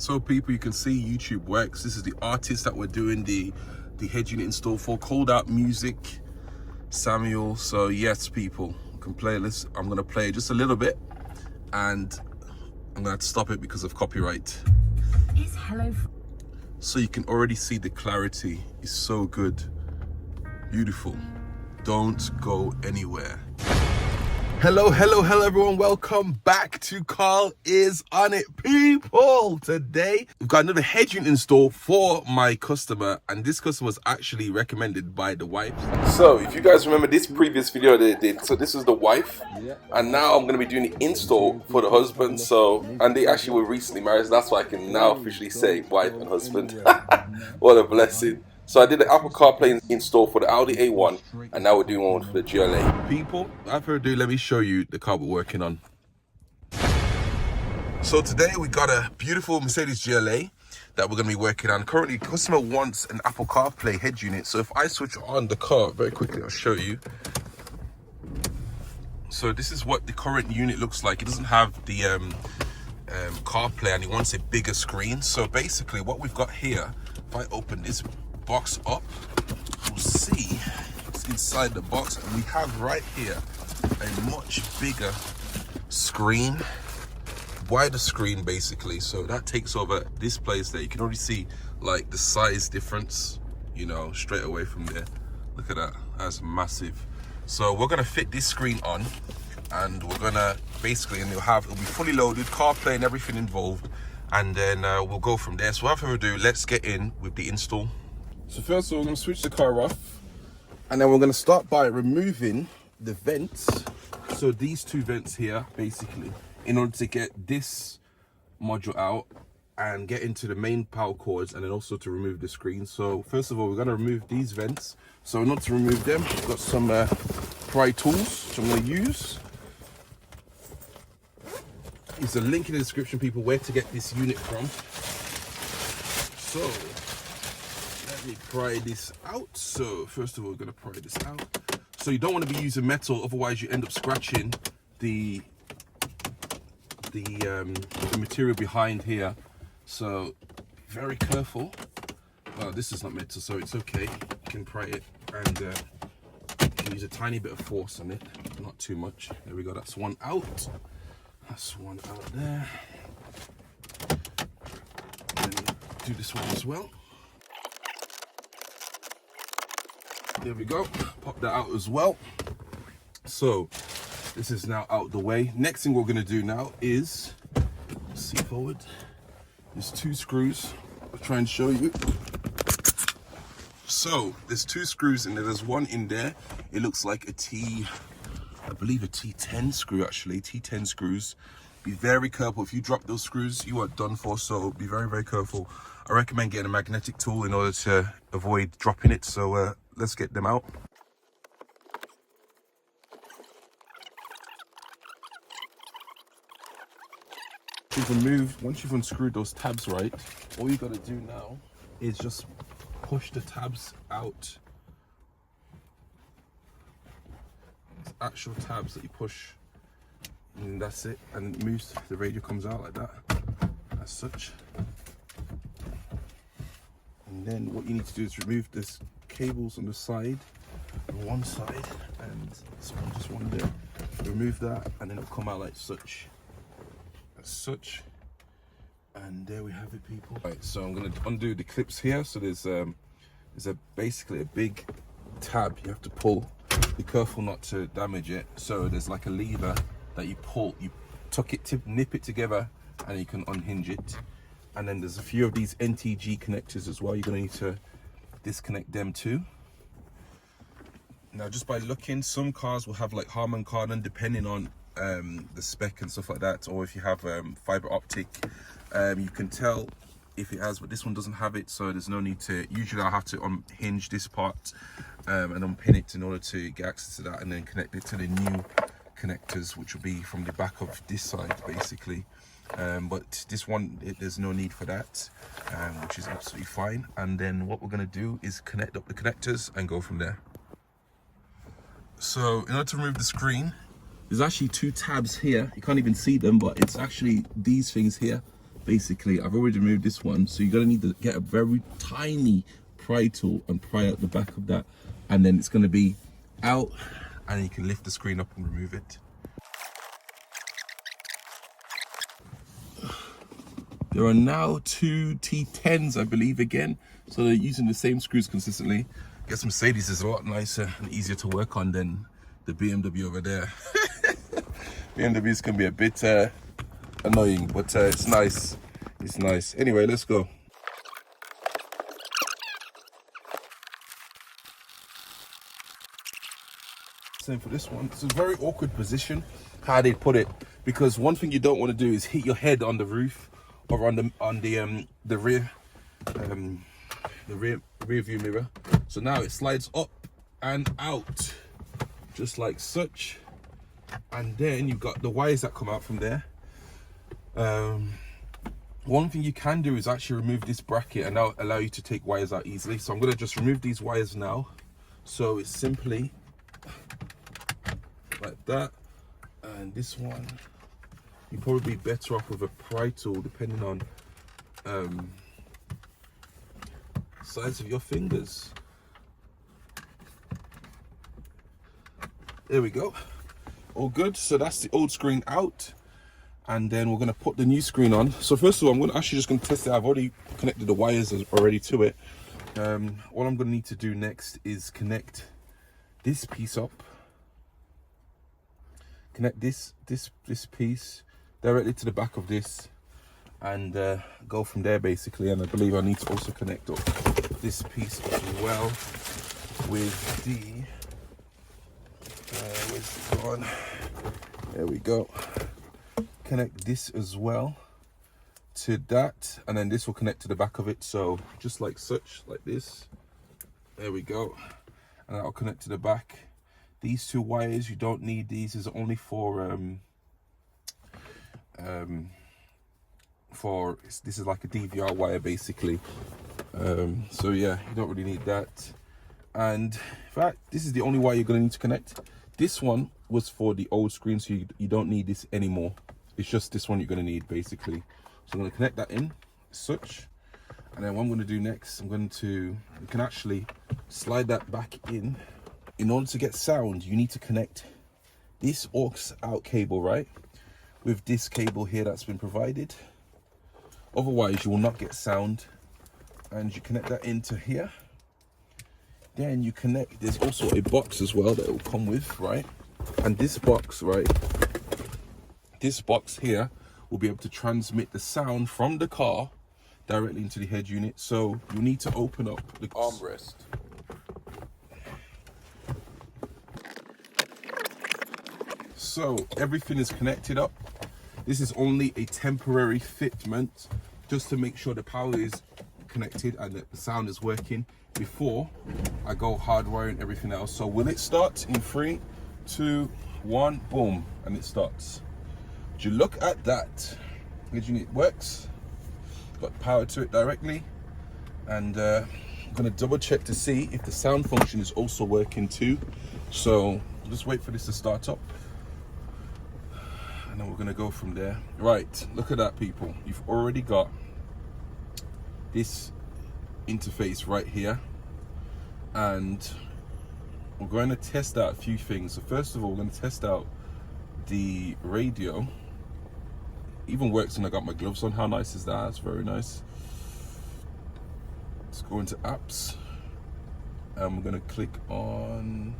So people, you can see YouTube works. This is the artist that we're doing the head unit install for. Called Out Music, Samuel. So yes, people can play this. I'm gonna play just a little bit, and I'm gonna have to stop it because of copyright. Is hello. So you can already see the clarity is so good, beautiful. Don't go anywhere. Hello everyone, welcome back to Carl is on it, people. Today we've got another head unit install for my customer, and this customer was actually recommended by the wife. So if you guys remember this previous video they did, so this is the wife, and now I'm going to be doing the install for the husband. So, and they actually were recently married, so that's why I can now officially say wife and husband. What a blessing. So I did the Apple CarPlay install for the Audi A1, and now we're doing one for the GLA. People, without further ado, let me show you the car we're working on. So today we got a beautiful Mercedes GLA that we're going to be working on. Currently, the customer wants an Apple CarPlay head unit. So if I switch on the car very quickly, I'll show you. So this is what the current unit looks like. It doesn't have the CarPlay, and he wants a bigger screen. So basically what we've got here, if I open this box up, you'll see it's inside the box, and we have right here a much bigger screen, wider screen basically. So that takes over this place there. You can already see like the size difference, you know, straight away from there. Look at that, that's massive. So we're gonna fit this screen on, and we're gonna basically, and it'll be fully loaded, CarPlay and everything involved, and then we'll go from there. So without further ado, let's get in with the install. So first of all, we're going to switch the car off, and then we're going to start by removing the vents. So these two vents here, basically, in order to get this module out and get into the main power cords, and then also to remove the screen. So first of all, we're going to remove these vents. So in order to remove them, we've got some pry tools, which I'm going to use. There's a link in the description, people, where to get this unit from. So let me pry this out. So first of all, we're going to pry this out. So you don't want to be using metal, otherwise you end up scratching the material behind here. So very careful. Well, this is not metal, so it's okay. You can pry it, and you can use a tiny bit of force on it, not too much. There we go, that's one out. That's one out there. And then do this one as well. There we go, pop that out as well. So this is now out the way. Next thing we're going to do now is, see forward, there's two screws. I'll try and show you. So there's two screws in there. There's one in there, it looks like a I believe a T10 screw, actually, T10 screws. Be very careful. If you drop those screws, you are done for, so be very, very careful. I recommend getting a magnetic tool in order to avoid dropping it. So let's get them out. Once you've unscrewed those tabs right, all you got to do now is just push the tabs out. It's actual tabs that you push, and that's it, and it moves. The radio comes out like that, as such. And then what you need to do is remove this cables on the side, on one side, and just one there. Remove that, and then it'll come out like such, as such. And there we have it, people. Right, so I'm going to undo the clips here. So there's basically a big tab you have to pull. Be careful not to damage it. So there's like a lever that you pull, you tuck it, nip it together, and you can unhinge it. And then there's a few of these NTG connectors as well. You're going to need to disconnect them too. Now, just by looking, some cars will have like Harman Kardon, depending on the spec and stuff like that, or if you have fiber optic, you can tell if it has, but this one doesn't have it, so there's no need to. Usually I'll have to unhinge this part and unpin it in order to get access to that, and then connect it to the new connectors, which will be from the back of this side basically. But this one, there's no need for that, which is absolutely fine. And then what we're going to do is connect up the connectors and go from there. So in order to remove the screen, there's actually two tabs here. You can't even see them, but it's actually these things here basically I've already removed this one, so you're gonna need to get a very tiny pry tool and pry out the back of that, and then it's gonna be out, and you can lift the screen up and remove it. There are now 2 T10s, I believe, again, so they're using the same screws consistently. I guess Mercedes is a lot nicer and easier to work on than the BMW over there. BMWs can be a bit annoying, but it's nice. It's nice. Anyway, let's go. Same for this one. It's a very awkward position how they put it, because one thing you don't want to do is hit your head on the roof or on the rear view mirror. So now it slides up and out just like such, and then you've got the wires that come out from there. One thing you can do is actually remove this bracket, and that'll allow you to take wires out easily. So I'm going to just remove these wires now. So it's simply like that, and this one you'd probably be better off with a pry tool, depending on size of your fingers. There we go, all good. So that's the old screen out, and then we're going to put the new screen on. So first of all, I'm going to actually just going to test it. I've already connected the wires already to it. What I'm going to need to do next is connect this piece up, connect this piece directly to the back of this, and go from there basically. And I believe I need to also connect up this piece as well with the where's it gone? There we go. Connect this as well to that, and then this will connect to the back of it. So just like such, like this. There we go, and that'll connect to the back. These 2 wires, you don't need these. Is only for this is like a DVR wire basically. So yeah, you don't really need that. And in fact, this is the only wire you're going to need to connect. This one was for the old screen, so you don't need this anymore. It's just this one you're going to need basically. So I'm going to connect that in such, and then what I'm going to do next, you can actually slide that back in. In order to get sound, you need to connect this aux out cable, right, with this cable here that's been provided. Otherwise you will not get sound. And you connect that into here. Then you connect, there's also a box as well that it will come with, right? And this box, right, this box here will be able to transmit the sound from the car directly into the head unit. So you need to open up the armrest. So everything is connected up. This is only a temporary fitment just to make sure the power is connected and the sound is working before I go hardwiring everything else. So will it start in 3, 2, 1, boom, and it starts. Would you look at that? It works. Got power to it directly, and I'm gonna double check to see if the sound function is also working too. So just wait for this to start up, and then we're gonna go from there. Right, look at that, people. You've already got this interface right here, and we're going to test out a few things. So first of all, we're going to test out the radio. Even works when I got my gloves on. How nice is that? It's very nice. Let's go into apps, and we're going to click on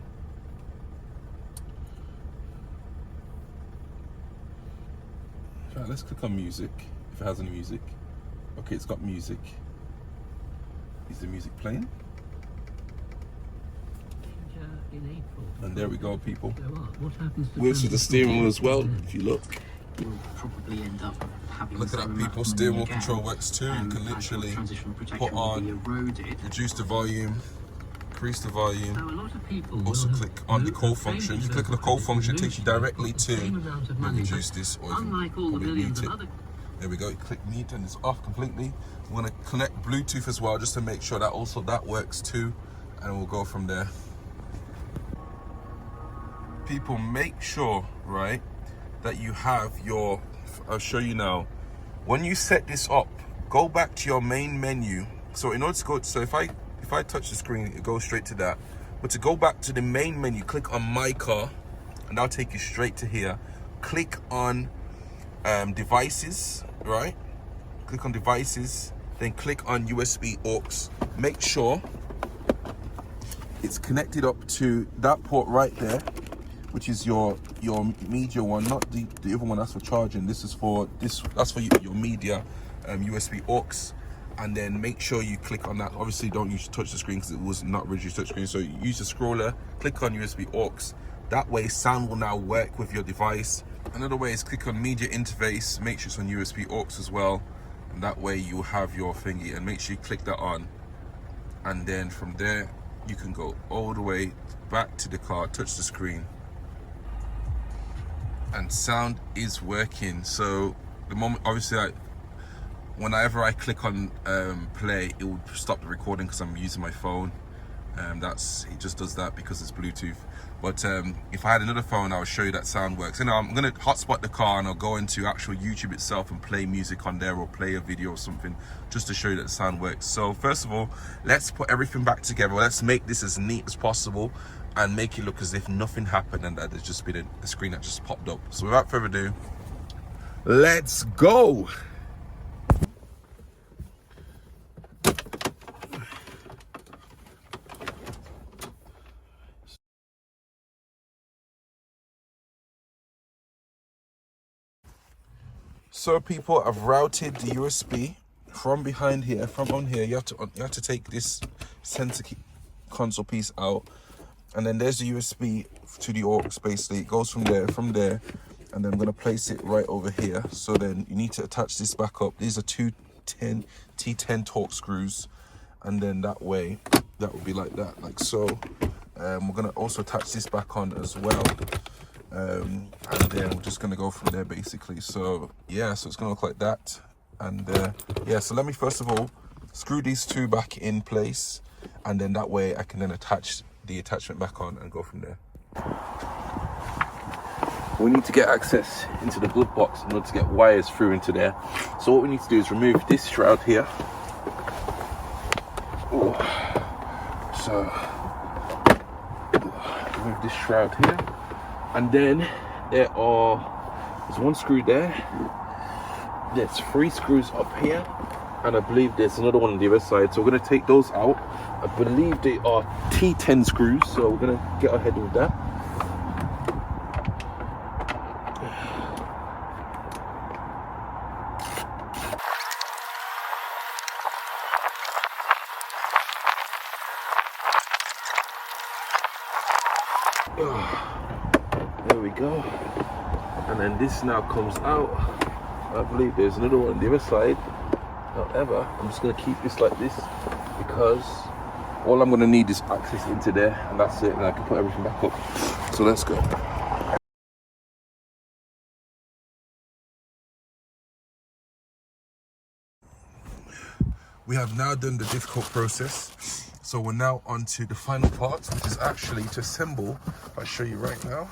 let's click on music, if it has any music. Okay, it's got music. Is the music playing? In April. And there we go, people. What happens to Works with the steering wheel as well, if you look. You'll probably end up having Look at that, people. Steering wheel control works too. You can literally put on, reduce the volume, increase the volume. So a lot of people also click on the call function. If you click on the call function, it takes you directly to reduce this, or unlike all the millions of other. There we go, you click mute and it's off completely. I'm gonna connect Bluetooth as well, just to make sure that also that works too, and we'll go from there. People, make sure, right, that you have your, I'll show you now, When you set this up, go back to your main menu. So in order to go, so if I touch the screen, it goes straight to that. But to go back to the main menu, click on My Car, and that'll take you straight to here. Click on devices, right? Click on devices, then click on USB aux. Make sure it's connected up to that port right there, which is your media one, not the other one that's for charging. This is for that's for your media USB aux. And then make sure you click on that. Obviously don't use touch the screen because it was not originally touch screen. So use the scroller, click on USB aux. That way sound will now work with your device. Another way is click on media interface, make sure it's on USB aux as well. And that way you have your thingy, and make sure you click that on. And then from there, you can go all the way back to the car, touch the screen, and sound is working. So the moment, obviously, whenever I click on play, it will stop the recording because I'm using my phone. It just does that because it's Bluetooth. But if I had another phone, I would show you that sound works. You know, I'm gonna hotspot the car and I'll go into actual YouTube itself and play music on there or play a video or something just to show you that the sound works. So first of all, let's put everything back together. Let's make this as neat as possible and make it look as if nothing happened and that there's just been a screen that just popped up. So without further ado, let's go. So people, I've routed the USB from behind here, from on here. You have to take this center console piece out, and then there's the USB to the aux. Basically, it goes from there, and then I'm gonna place it right over here. So then you need to attach this back up. These are two T10 Torx screws, and then that way, that will be like that, like so. We're gonna also attach this back on as well. And then we're just gonna go from there basically. So yeah, so it's gonna look like that. And yeah, so let me first of all screw these two back in place, and then that way I can then attach the attachment back on and go from there. We need to get access into the glove box in order to get wires through into there. So what we need to do is remove this shroud here. Ooh. So remove this shroud here. And then there's one screw there, there's 3 screws up here, and I believe there's another one on the other side. So we're going to take those out. I believe they are T10 screws, so we're going to get ahead with that. There we go. And then this now comes out. I believe there's another one on the other side. However, I'm just going to keep this like this because all I'm going to need is access into there, and that's it, and I can put everything back up. So let's go. We have now done the difficult process. So we're now on to the final part, which is actually to assemble. I'll show you right now.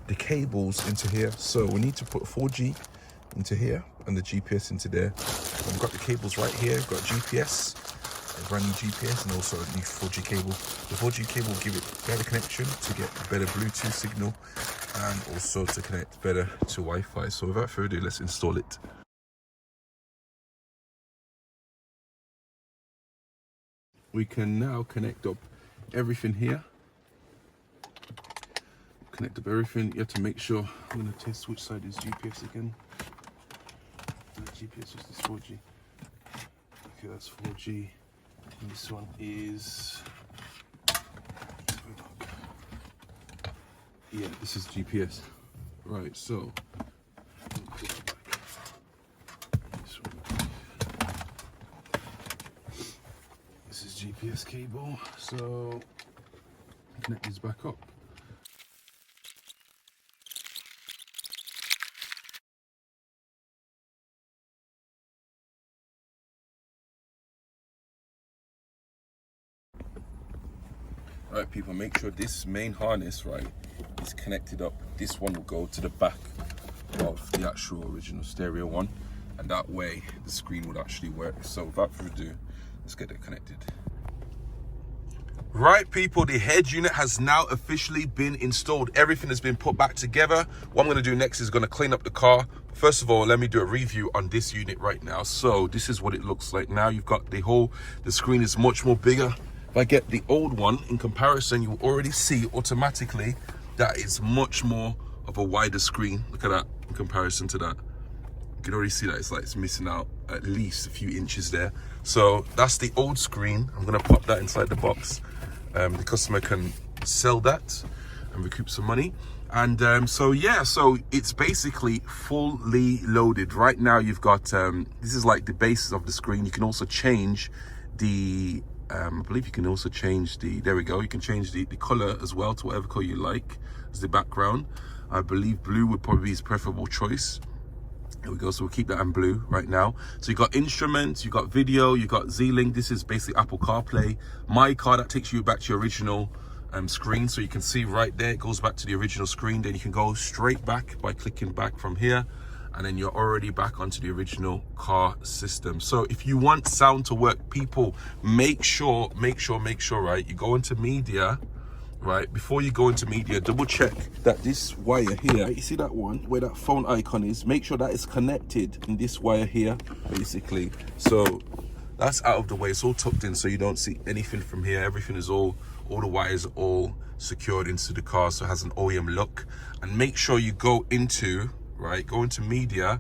The cables into here. So we need to put 4G into here and the GPS into there. And we've got the cables right here. We've got GPS, a brand new GPS, and also a new 4G cable. The 4G cable will give it better connection to get better Bluetooth signal, and also to connect better to Wi-Fi. So without further ado, let's install it. We can now connect up everything here. Connect up everything. You have to make sure. I'm going to test which side is GPS again. GPS was this 4G. Okay, that's 4G. And this one is. Yeah, this is GPS. Right, so. This is GPS cable. So connect these back up. Right, people, make sure this main harness, right, is connected up. This one will go to the back of the actual original stereo one, and that way the screen would actually work. So without further ado, let's get it connected. Right, people, the head unit has now officially been installed. Everything has been put back together. What I'm going to do next is going to clean up the car. First of all, let me do a review on this unit right now. So this is what it looks like now. You've got the screen is much more bigger. If I get the old one in comparison, you already see automatically that it's much more of a wider screen. Look at that in comparison to that. You can already see that it's missing out at least a few inches there. So that's the old screen. I'm going to pop that inside the box. The customer can sell that and recoup some money. And so yeah, so it's basically fully loaded. Right now you've got, this is like the basis of the screen. You can also change the, I believe you can also change the, there we go. You can change the color as well to whatever color you like as the background. I believe blue would probably be his preferable choice. There we go, so we'll keep that in blue right now. So you got instruments, you got video, you got Z-Link. This is basically Apple CarPlay. My car, that takes you back to your original screen. So you can see right there, it goes back to the original screen. Then you can go straight back by clicking back from here. And then you're already back onto the original car system. So if you want sound to work, people, make sure, right? You go into media. Right, before you go into media, double check that this wire here, you see that one where that phone icon is, make sure that is connected in this wire here, basically. So that's out of the way, it's all tucked in so you don't see anything from here. Everything is all the wires are all secured into the car, so it has an OEM look. And make sure you go into, right, go into media,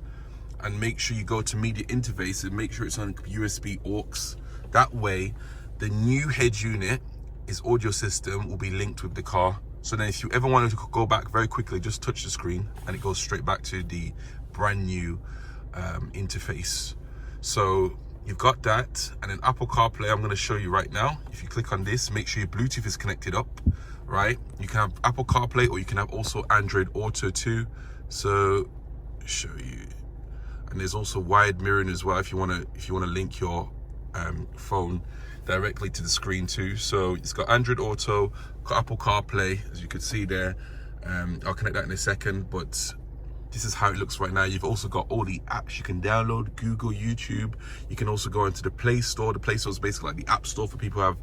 and make sure you go to media interface and make sure it's on USB aux. That way, the new head unit, his audio system will be linked with the car. So then if you ever wanted to go back very quickly, just touch the screen and it goes straight back to the brand new interface. So you've got that. And then Apple CarPlay, I'm going to show you right now. If you click on this, make sure your Bluetooth is connected up, right? You can have Apple CarPlay, or you can have also Android Auto too. So show you. And there's also wired mirroring as well if you want to link your phone directly to the screen too. So it's got Android Auto, got Apple CarPlay, as you can see there. I'll connect that in a second, but this is how it looks right now. You've also got all the apps you can download: Google, YouTube. You can also go into the Play Store. The Play Store is basically like the App Store for people who have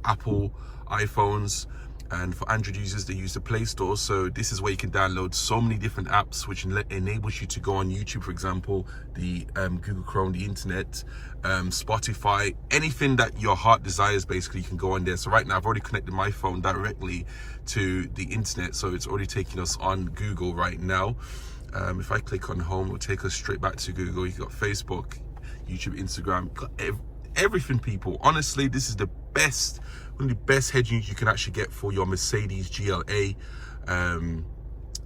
Apple iPhones, and for Android users, they use the Play Store. So this is where you can download so many different apps, which enables you to go on YouTube, for example, the Google Chrome, the internet, Spotify, anything that your heart desires, basically, you can go on there. So right now, I've already connected my phone directly to the internet, so it's already taking us on Google right now. If I click on home, it'll take us straight back to Google. You've got Facebook, YouTube, Instagram, got everything, people. Honestly, this is the best, one of the best head units you can actually get for your Mercedes GLA.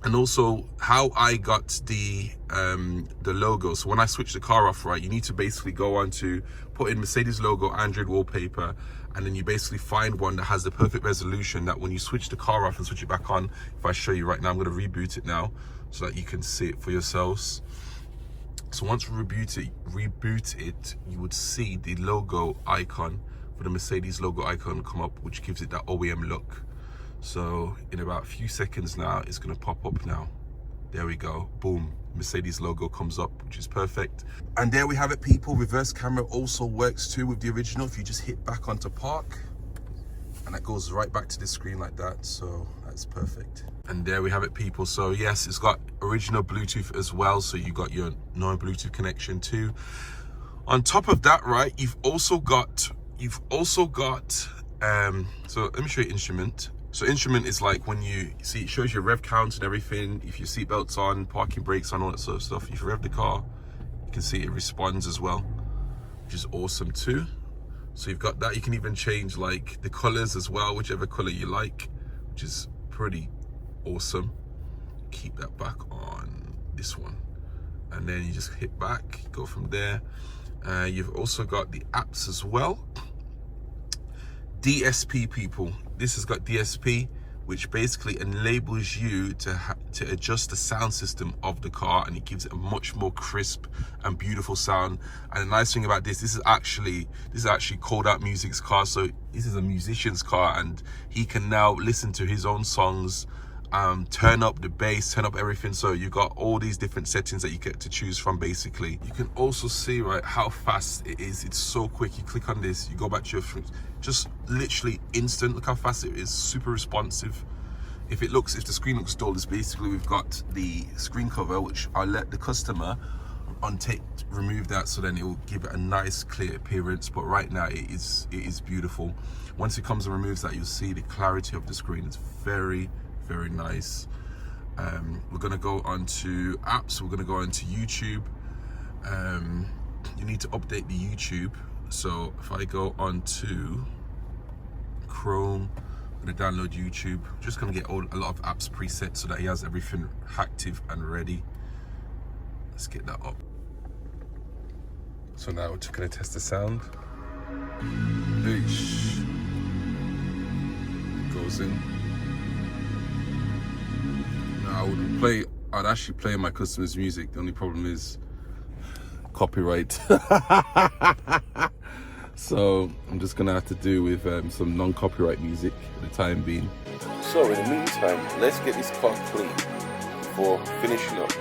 And also how I got the logo. So when I switch the car off, right, you need to basically go on to put in Mercedes logo, Android wallpaper, and then you basically find one that has the perfect resolution that when you switch the car off and switch it back on, if I show you right now, I'm going to reboot it now so that you can see it for yourselves. So once we reboot it, you would see the logo icon, for the Mercedes logo icon come up, which gives it that OEM look. So in about a few seconds now, it's going to pop up now. There we go. Boom. Mercedes logo comes up, which is perfect. And there we have it, people. Reverse camera also works too with the original. If you just hit back onto park, and that goes right back to the screen like that. So that's perfect. And there we have it, people. So yes, it's got original Bluetooth as well. So you got your non-Bluetooth connection too. On top of that, right, you've also got, so let me show you instrument. So instrument is like when you see, it shows your rev count and everything. If your seatbelt's on, parking brakes on, all that sort of stuff. If you rev the car, you can see it responds as well, which is awesome too. So you've got that. You can even change like the colors as well, whichever color you like, which is pretty awesome. Keep that back on this one. And then you just hit back, go from there. You've also got the apps as well. DSP, people. This has got DSP, which basically enables you to adjust the sound system of the car, and it gives it a much more crisp and beautiful sound. And the nice thing about this is actually Cold Out Music's car. So this is a musician's car, and he can now listen to his own songs turn up the bass, turn up everything. So you got all these different settings that you get to choose from. Basically, you can also see, right, how fast it is. It's so quick. You click on this, you go back to your, just literally instant. Look how fast it is. Super responsive. If the screen looks dull, it's basically, we've got the screen cover, which I'll let the customer remove that, so then it will give it a nice clear appearance. But right now it is beautiful. Once it comes and removes that, you'll see the clarity of the screen. It's very, very nice. We're gonna go on to apps. We're gonna go into YouTube. You need to update the YouTube. So if I go on to Chrome, I'm gonna download YouTube. Just gonna get a lot of apps preset so that he has everything active and ready. Let's get that up. So now we're just gonna test the sound. Eesh. It goes in. Now I'd actually play my customers' music. The only problem is copyright. So I'm just gonna have to do with some non-copyright music for the time being. So in the meantime, let's get this car clean before finishing up.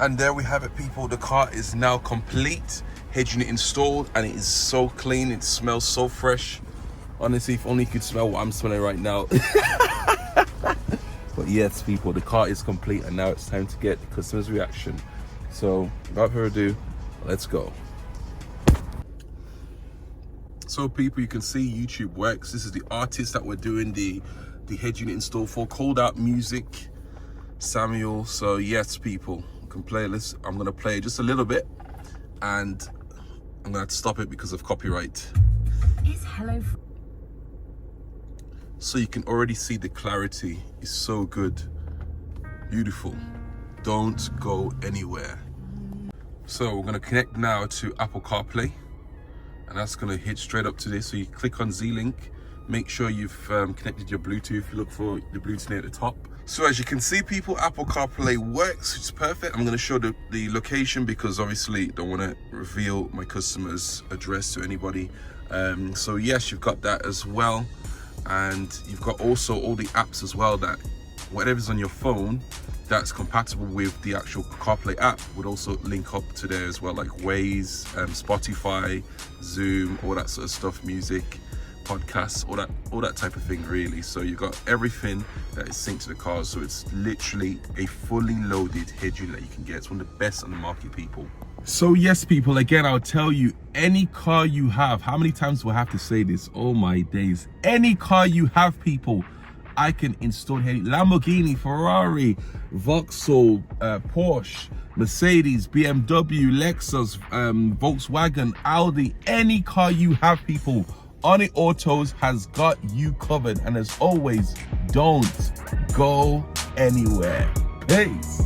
And there we have it, people. The car is now complete. Head unit installed, and it is so clean. It smells so fresh. Honestly, if only you could smell what I'm smelling right now. But yes, people, the car is complete, and now it's time to get the customer's reaction. So without further ado, let's go. So people, you can see YouTube works. This is the artist that we're doing the head unit install for. Called out music, Samuel. So yes, people, can play this. I'm gonna play just a little bit, and I'm gonna have to stop it because of copyright. It's hello. So you can already see the clarity is so good. Beautiful. Don't go anywhere. So we're gonna connect now to Apple CarPlay, and that's gonna hit straight up to this. So you click on Z-Link, make sure you've connected your Bluetooth. You look for the Bluetooth near the top. So as you can see, people, Apple CarPlay works. It's perfect. I'm going to show the location because obviously don't want to reveal my customer's address to anybody. So yes, you've got that as well, and you've got also all the apps as well, that whatever's on your phone that's compatible with the actual CarPlay app would also link up to there as well, like Waze, Spotify, Zoom, all that sort of stuff, music, podcasts, all that type of thing, really. So you got everything that is synced to the car. So it's literally a fully loaded head unit that you can get. It's one of the best on the market, people. So yes, people, again, I'll tell you, any car you have, how many times do I have to say this? Oh my days. Any car you have, people, I can install head. Lamborghini, Ferrari, Vauxhall, Porsche, Mercedes, BMW, Lexus, Volkswagen, Audi, any car you have, people, Onyx Autos has got you covered. And as always, don't go anywhere. Peace.